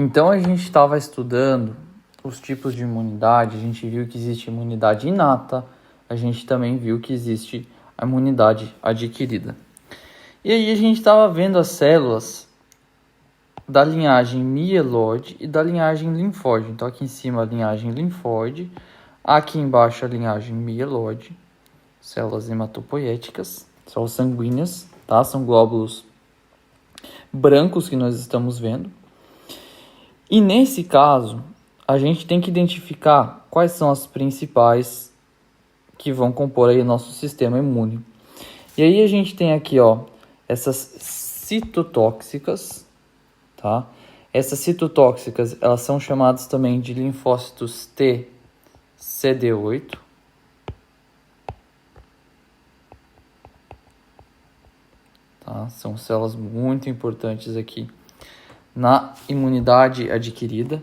Então, a gente estava estudando os tipos de imunidade, a gente viu que existe imunidade inata, a gente também viu que existe a imunidade adquirida. E aí a gente estava vendo as células da linhagem mieloide e da linhagem linfóide. Então, aqui em cima a linhagem linfóide, aqui embaixo a linhagem mieloide, células hematopoéticas, células sanguíneas, tá? São glóbulos brancos que nós estamos vendo. E nesse caso, a gente tem que identificar quais são as principais que vão compor aí o nosso sistema imune. E aí a gente tem aqui, ó, essas citotóxicas, tá? Essas citotóxicas, elas são chamadas também de linfócitos T CD8. Tá? São células muito importantes aqui na imunidade adquirida.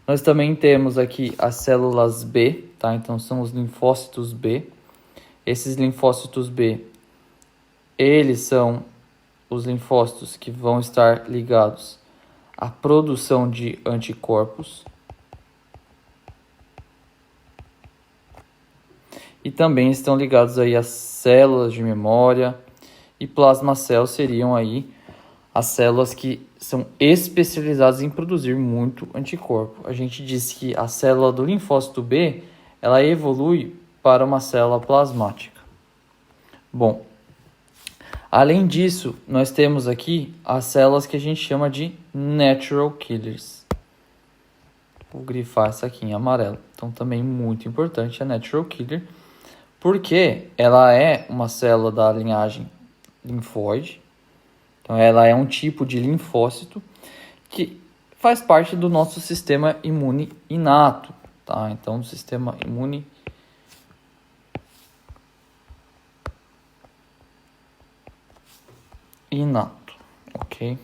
Nós também temos aqui as células B, tá? Então são os linfócitos B. Esses linfócitos B, eles são os linfócitos que vão estar ligados à produção de anticorpos. E também estão ligados aí às células de memória, e plasmacélulas seriam aí as células que são especializadas em produzir muito anticorpo. A gente disse que a célula do linfócito B, ela evolui para uma célula plasmática. Bom, além disso, nós temos aqui as células que a gente chama de natural killers. Vou grifar essa aqui em amarelo. Então, também muito importante a natural killer, porque ela é uma célula da linhagem linfóide. Então, ela é um tipo de linfócito que faz parte do nosso sistema imune inato, tá? Então, o sistema imune inato, ok?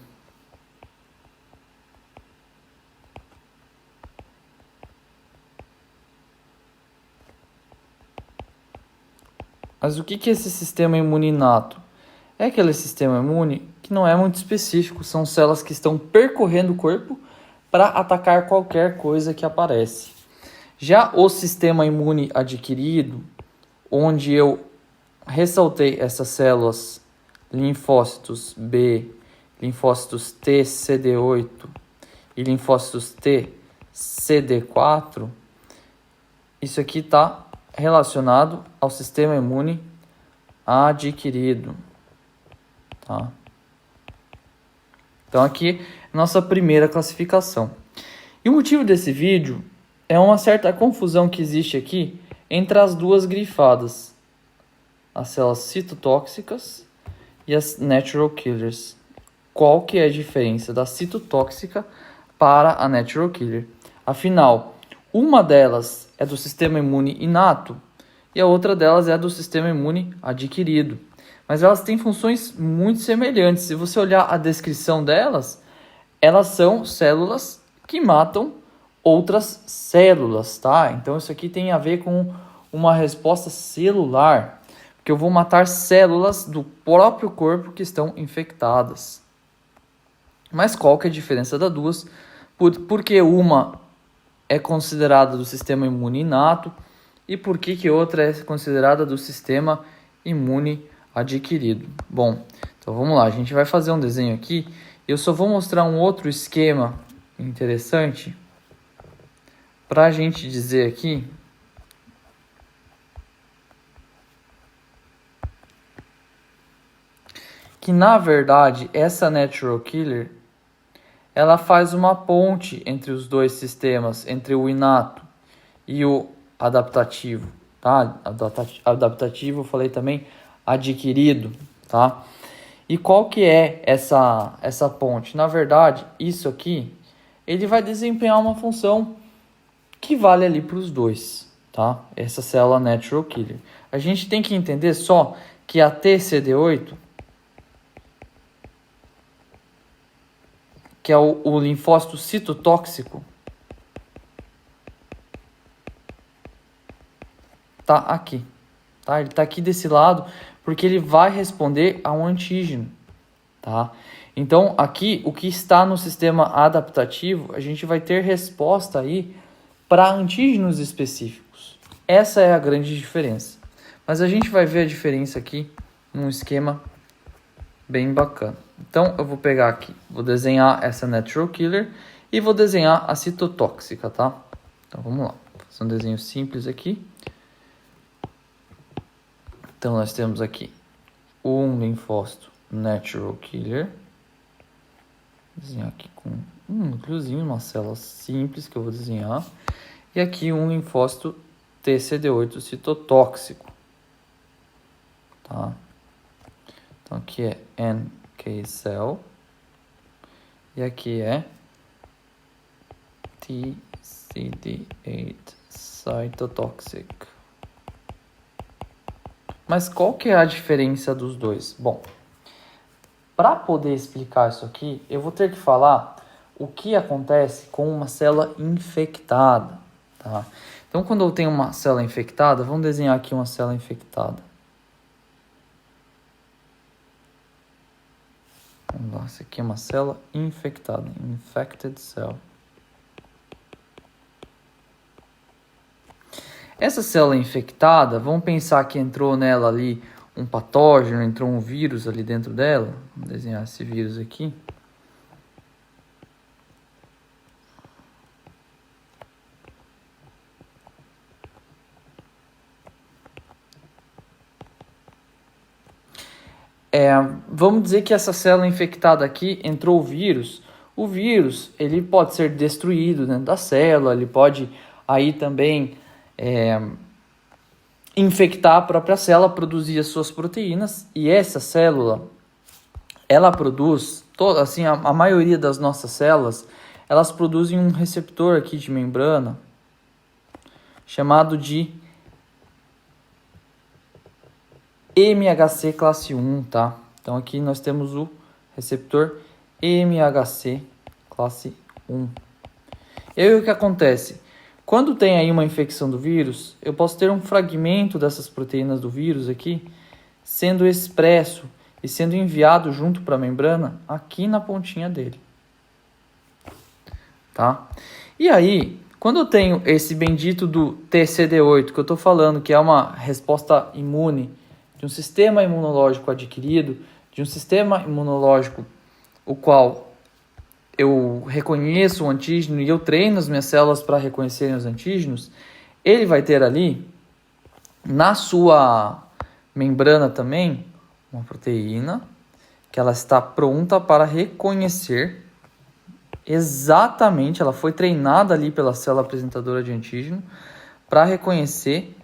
Mas o que é esse sistema imune inato? É aquele sistema imune que não é muito específico, são células que estão percorrendo o corpo para atacar qualquer coisa que aparece. Já o sistema imune adquirido, onde eu ressaltei essas células linfócitos B, linfócitos T CD8 e linfócitos T CD4, isso aqui está relacionado ao sistema imune adquirido, tá? Então aqui nossa primeira classificação. E o motivo desse vídeo é uma certa confusão que existe aqui entre as duas grifadas, as células citotóxicas e as natural killers. Qual que é a diferença da citotóxica para a natural killer? Afinal, uma delas é do sistema imune inato e a outra delas é do sistema imune adquirido. Mas elas têm funções muito semelhantes. Se você olhar a descrição delas, elas são células que matam outras células, tá? Então isso aqui tem a ver com uma resposta celular, porque eu vou matar células do próprio corpo que estão infectadas. Mas qual que é a diferença das duas? Porque uma é considerada do sistema imune inato e por que outra é considerada do sistema imune adquirido. Bom, então vamos lá, a gente vai fazer um desenho aqui. Eu só vou mostrar um outro esquema interessante para a gente dizer aqui que, na verdade, essa natural killer, ela faz uma ponte entre os dois sistemas, entre o inato e o adaptativo, tá? Adaptativo, eu falei também adquirido, tá? E qual que é essa ponte? Na verdade, isso aqui, ele vai desempenhar uma função que vale ali para os dois, tá? Essa célula natural killer. A gente tem que entender só que a TCD8, que é o linfócito citotóxico, tá aqui, tá? Ele tá aqui desse lado porque ele vai responder a um antígeno, tá? Então, aqui, o que está no sistema adaptativo, a gente vai ter resposta aí para antígenos específicos. Essa é a grande diferença. Mas a gente vai ver a diferença aqui num esquema bem bacana. Então, eu vou pegar aqui, vou desenhar essa natural killer e vou desenhar a citotóxica, tá? Então, vamos lá. Vou fazer um desenho simples aqui. Então, nós temos aqui um linfócito natural killer. Vou desenhar aqui com um núcleozinho, uma célula simples que eu vou desenhar. E aqui um linfócito TCD8 citotóxico. Tá? Então aqui é NK cell. E aqui é TCD8 cytotoxic. Mas qual que é a diferença dos dois? Bom, para poder explicar isso aqui, eu vou ter que falar o que acontece com uma célula infectada. Tá? Então, quando eu tenho uma célula infectada, vamos desenhar aqui uma célula infectada. Vamos lá, essa aqui é uma célula infectada, infected cell. Essa célula infectada, vamos pensar que entrou nela ali um patógeno, entrou um vírus ali dentro dela. Vamos desenhar esse vírus aqui. Vamos dizer que essa célula infectada aqui entrou o vírus. O vírus, ele pode ser destruído dentro da célula, ele pode aí também infectar a própria célula, produzir as suas proteínas, e essa célula, ela produz, assim, a maioria das nossas células, elas produzem um receptor aqui de membrana, chamado de MHC classe 1, tá? Então aqui nós temos o receptor MHC classe 1. E aí o que acontece? Quando tem aí uma infecção do vírus, eu posso ter um fragmento dessas proteínas do vírus aqui sendo expresso e sendo enviado junto para a membrana aqui na pontinha dele. Tá? E aí, quando eu tenho esse bendito do TCD8, que eu estou falando que é uma resposta imune de um sistema imunológico adquirido, de um sistema imunológico o qual eu reconheço o antígeno e eu treino as minhas células para reconhecerem os antígenos, ele vai ter ali, na sua membrana também, uma proteína que ela está pronta para reconhecer exatamente, ela foi treinada ali pela célula apresentadora de antígeno para reconhecer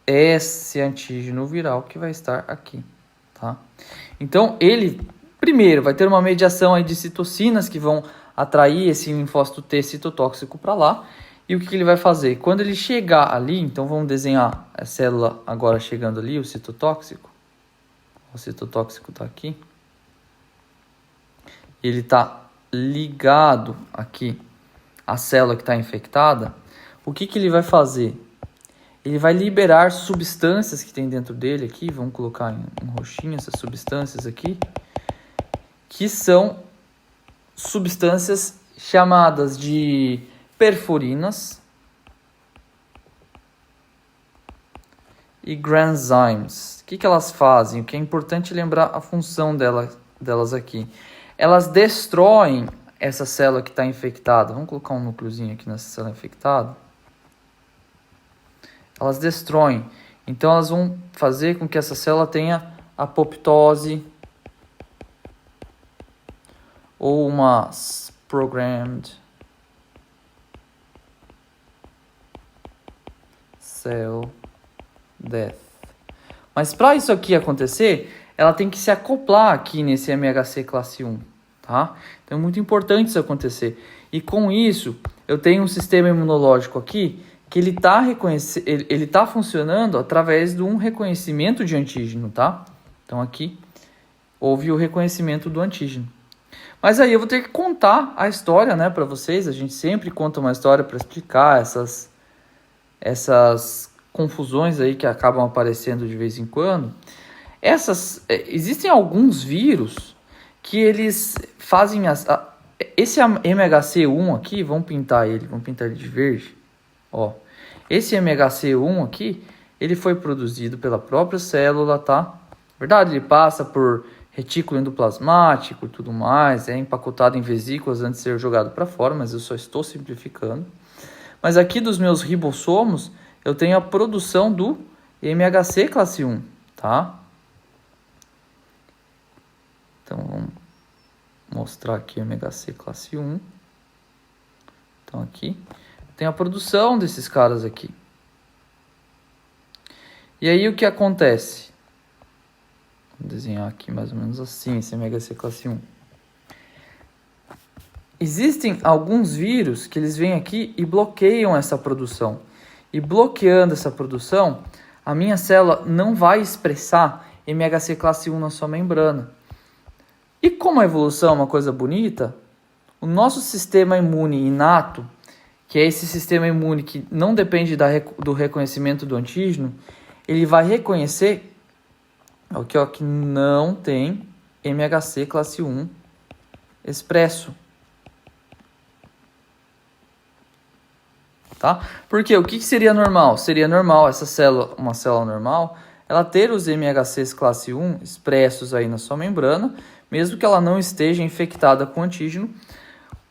esse antígeno viral que vai estar aqui, tá? Então, ele primeiro vai ter uma mediação aí de citocinas que vão atrair esse linfócito T citotóxico para lá. E o que ele vai fazer? Quando ele chegar ali, então vamos desenhar a célula agora chegando ali, o citotóxico. O citotóxico está aqui. Ele está ligado aqui à célula que está infectada. O que ele vai fazer? Ele vai liberar substâncias que tem dentro dele aqui. Vamos colocar em roxinho essas substâncias aqui. Que são substâncias chamadas de perforinas e granzymes. O que elas fazem? O que é importante lembrar a função delas aqui. Elas destroem essa célula que está infectada. Vamos colocar um núcleozinho aqui nessa célula infectada. Elas destroem. Então elas vão fazer com que essa célula tenha apoptose ou uma programmed cell death. Mas para isso aqui acontecer, ela tem que se acoplar aqui nesse MHC classe 1, tá? Então é muito importante isso acontecer. E com isso, eu tenho um sistema imunológico aqui que ele tá funcionando através de um reconhecimento de antígeno, tá? Então aqui houve o reconhecimento do antígeno. Mas aí eu vou ter que contar a história, né, para vocês. A gente sempre conta uma história para explicar essas confusões aí que acabam aparecendo de vez em quando. Existem alguns vírus que eles fazem esse MHC1 aqui, vamos pintar ele de verde, ó. Esse MHC1 aqui, ele foi produzido pela própria célula, tá? Na verdade, ele passa por retículo endoplasmático e tudo mais, é empacotado em vesículas antes de ser jogado para fora, mas eu só estou simplificando. Mas aqui dos meus ribossomos, eu tenho a produção do MHC classe 1, tá? Então, vamos mostrar aqui o MHC classe 1. Então, aqui tem a produção desses caras aqui. E aí, o que acontece? Vou desenhar aqui mais ou menos assim, esse MHC classe 1. Existem alguns vírus que eles vêm aqui e bloqueiam essa produção. E bloqueando essa produção, a minha célula não vai expressar MHC classe 1 na sua membrana. E como a evolução é uma coisa bonita, o nosso sistema imune inato, que é esse sistema imune que não depende do reconhecimento do antígeno, ele vai reconhecer que não tem MHC classe 1 expresso. Tá? Porque o que seria normal? Seria normal essa célula, uma célula normal, ela ter os MHCs classe 1 expressos aí na sua membrana, mesmo que ela não esteja infectada com antígeno,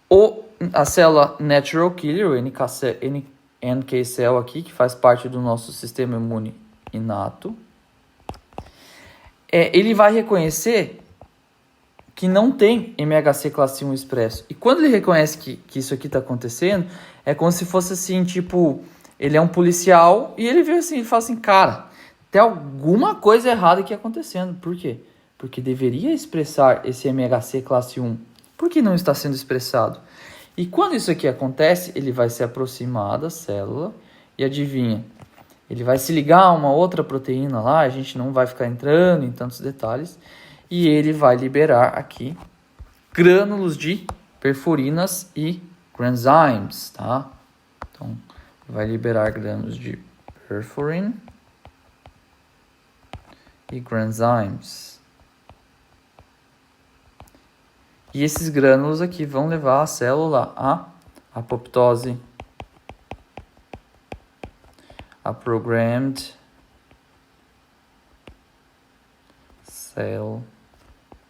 ou a célula natural killer, o NK cell aqui, que faz parte do nosso sistema imune inato, ele vai reconhecer que não tem MHC classe 1 expresso. E quando ele reconhece que isso aqui está acontecendo, é como se fosse assim, tipo, ele é um policial e ele vê assim, e fala assim, cara, tem alguma coisa errada aqui acontecendo. Por quê? Porque deveria expressar esse MHC classe 1. Por que não está sendo expressado? E quando isso aqui acontece, ele vai se aproximar da célula e adivinha, ele vai se ligar a uma outra proteína lá, a gente não vai ficar entrando em tantos detalhes, e ele vai liberar aqui grânulos de perforinas e granzymes, tá? Então, vai liberar grânulos de perforin e granzymes. E esses grânulos aqui vão levar a célula à apoptose, a programmed cell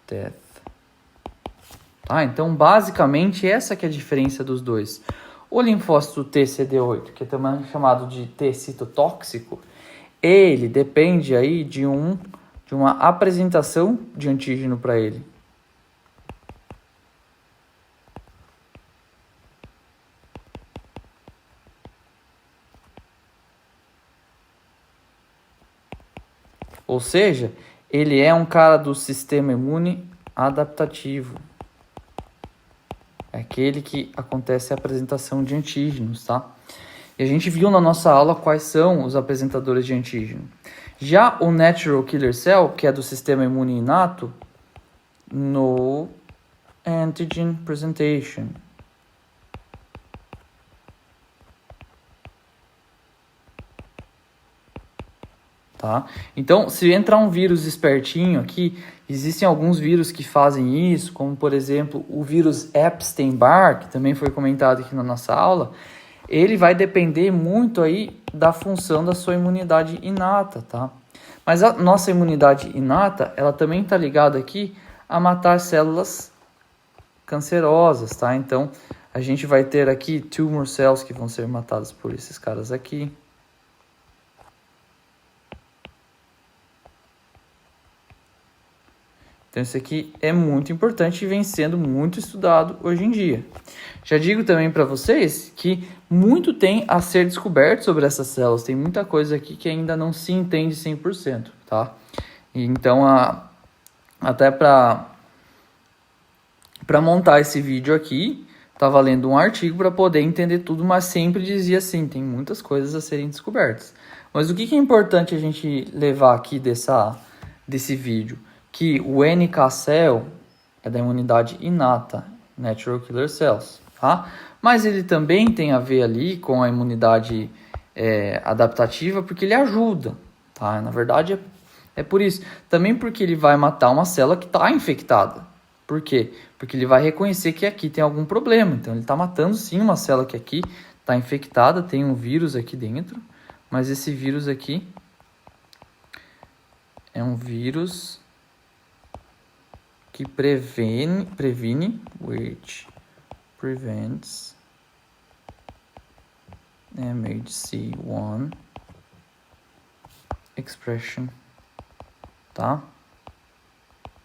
death. Tá? Então, basicamente, essa que é a diferença dos dois. O linfócito TCD8, que é também chamado de T citotóxico, ele depende aí de uma apresentação de antígeno para ele. Ou seja, ele é um cara do sistema imune adaptativo. É aquele que acontece a apresentação de antígenos, tá? E a gente viu na nossa aula quais são os apresentadores de antígeno. Já o Natural Killer Cell, que é do sistema imune inato, no Antigen Presentation. Tá? Então, se entrar um vírus espertinho aqui, existem alguns vírus que fazem isso, como por exemplo o vírus Epstein-Barr, que também foi comentado aqui na nossa aula. Ele vai depender muito aí da função da sua imunidade inata, tá? Mas a nossa imunidade inata, ela também está ligada aqui a matar células cancerosas, tá? Então, a gente vai ter aqui tumor cells que vão ser matadas por esses caras aqui. Então, isso aqui é muito importante e vem sendo muito estudado hoje em dia. Já digo também para vocês que muito tem a ser descoberto sobre essas células. Tem muita coisa aqui que ainda não se entende 100%, tá? E então, até para montar esse vídeo aqui, estava lendo um artigo para poder entender tudo, mas sempre dizia assim, tem muitas coisas a serem descobertas. Mas o que é importante a gente levar aqui desse vídeo? Que o NK cell é da imunidade inata, Natural Killer Cells, tá? Mas ele também tem a ver ali com a imunidade adaptativa, porque ele ajuda, tá? Na verdade, é por isso. Também porque ele vai matar uma célula que está infectada. Por quê? Porque ele vai reconhecer que aqui tem algum problema. Então, ele está matando sim uma célula que aqui está infectada, tem um vírus aqui dentro, mas esse vírus aqui é um vírus que which prevents MHC1 expression, tá?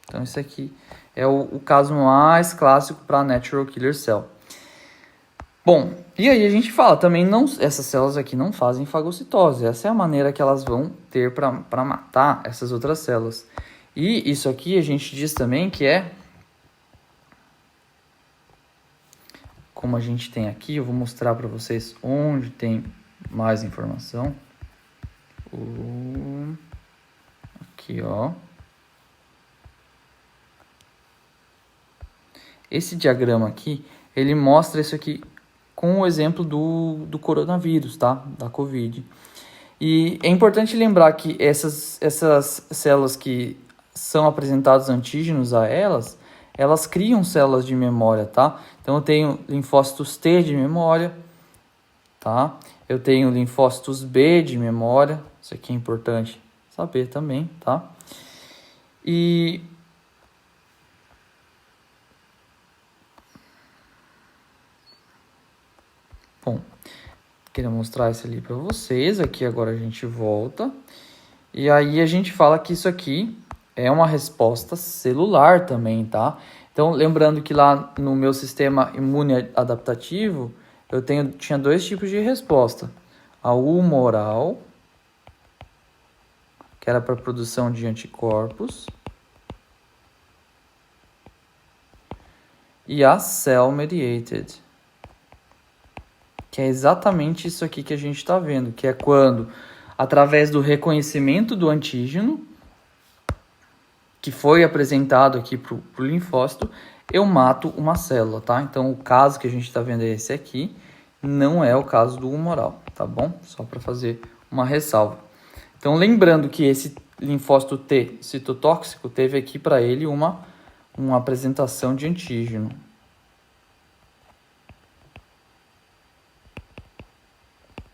Então, esse aqui é o caso mais clássico para natural killer cell. Bom, e aí a gente fala também, essas células aqui não fazem fagocitose. Essa é a maneira que elas vão ter para matar essas outras células. E isso aqui a gente diz também que é, como a gente tem aqui, eu vou mostrar para vocês onde tem mais informação. Aqui, ó. Esse diagrama aqui, ele mostra isso aqui com o exemplo do coronavírus, tá? Da Covid. E é importante lembrar que essas células que são apresentados antígenos a elas criam células de memória, tá? Então, eu tenho linfócitos T de memória, tá? Eu tenho linfócitos B de memória, isso aqui é importante saber também, tá? E bom, queria mostrar isso ali para vocês. Aqui agora a gente volta. E aí a gente fala que isso aqui é uma resposta celular também, tá? Então, lembrando que lá no meu sistema imune adaptativo, tinha dois tipos de resposta. A humoral, que era para produção de anticorpos, e a cell-mediated, que é exatamente isso aqui que a gente está vendo, que é quando, através do reconhecimento do antígeno, que foi apresentado aqui para o linfócito, eu mato uma célula, tá? Então, o caso que a gente está vendo é esse aqui, não é o caso do humoral, tá bom? Só para fazer uma ressalva. Então, lembrando que esse linfócito T citotóxico teve aqui para ele uma apresentação de antígeno.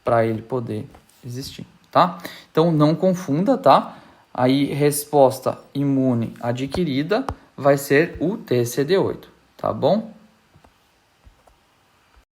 Para ele poder existir, tá? Então, não confunda, tá? Aí, resposta imune adquirida vai ser o TCD8, tá bom?